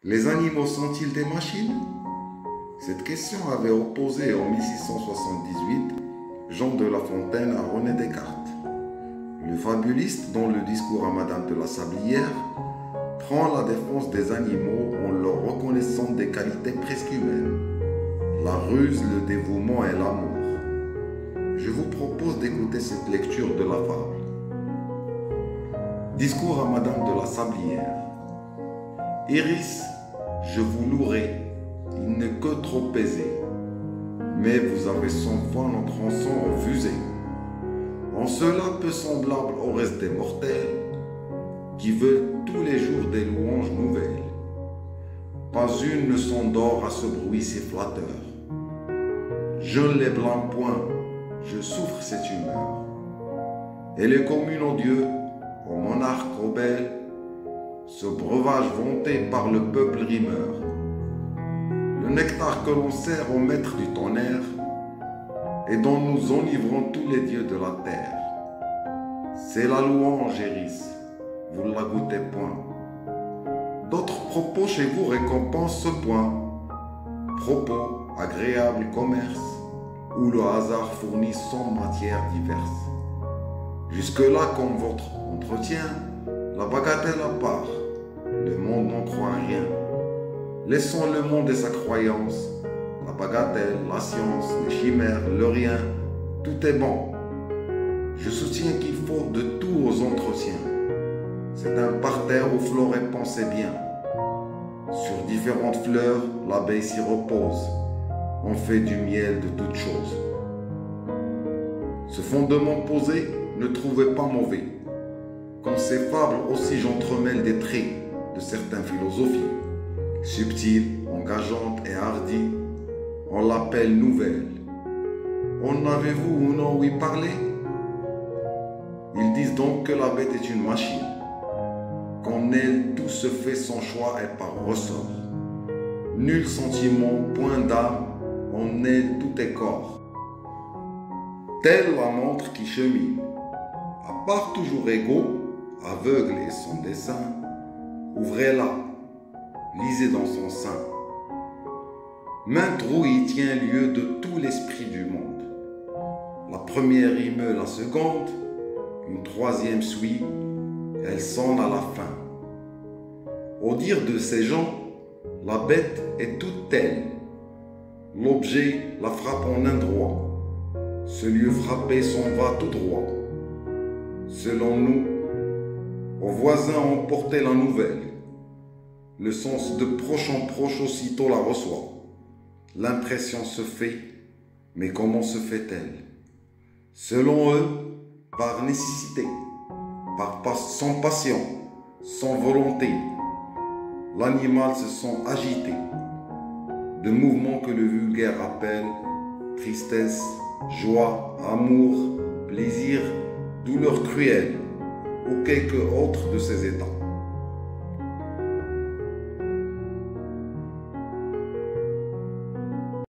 Les animaux sont-ils des machines? Cette question avait opposé en 1678 Jean de La Fontaine à René Descartes. Le fabuliste, dans le discours à Madame de la Sablière, prend la défense des animaux en leur reconnaissant des qualités presque humaines, la ruse, le dévouement et l'amour. Je vous propose d'écouter cette lecture de la fable. Discours à Madame de la Sablière. Iris, je vous louerai, il n'est que trop aisé. Mais vous avez 100 fois notre rançon refusée. En cela peu semblable au reste des mortels, qui veulent tous les jours des louanges nouvelles. Pas une ne s'endort à ce bruit si flatteur. Je ne les blâme point, je souffre cette humeur. Elle est commune aux dieux, aux monarques rebelles, ce breuvage vanté par le peuple rimeur. Le nectar que l'on sert au maître du tonnerre et dont nous enivrons tous les dieux de la terre. C'est la louange, Iris, vous ne la goûtez point. D'autres propos chez vous récompensent ce point. Propos, agréable commerce, où le hasard fournit 100 matières diverses. Jusque-là, comme votre entretien, la bagatelle à part, le monde n'en croit rien. Laissons le monde et sa croyance, la bagatelle, la science, les chimères, le rien, tout est bon. Je soutiens qu'il faut de tout aux entretiens. C'est un parterre où flore et pensez bien. Sur différentes fleurs, l'abeille s'y repose. On fait du miel de toutes choses. Ce fondement posé, ne trouvez pas mauvais. Comme ces fables aussi j'entremêle des traits de certaines philosophies. Subtile, engageante et hardie, on l'appelle nouvelle. En avez-vous ou non ouï parler? Ils disent donc que la bête est une machine, qu'en elle tout se fait sans choix et par ressort. Nul sentiment, point d'âme, en elle tout est corps. Telle la montre qui chemine, à part toujours égaux, aveugle et sans dessein, ouvrez-la, lisez dans son sein. Maint trou y tient lieu de tout l'esprit du monde. La première y meut la seconde, une troisième suit, elle sonne à la fin. Au dire de ces gens, la bête est toute telle. L'objet la frappe en un droit. Ce lieu frappé s'en va tout droit. Selon nous, aux voisins ont porté la nouvelle. Le sens de proche en proche aussitôt la reçoit. L'impression se fait, mais comment se fait-elle? Selon eux, par nécessité, sans passion, sans volonté. L'animal se sent agité, de mouvements que le vulgaire appelle tristesse, joie, amour, plaisir, douleur cruelle, ou quelque autre de ces états.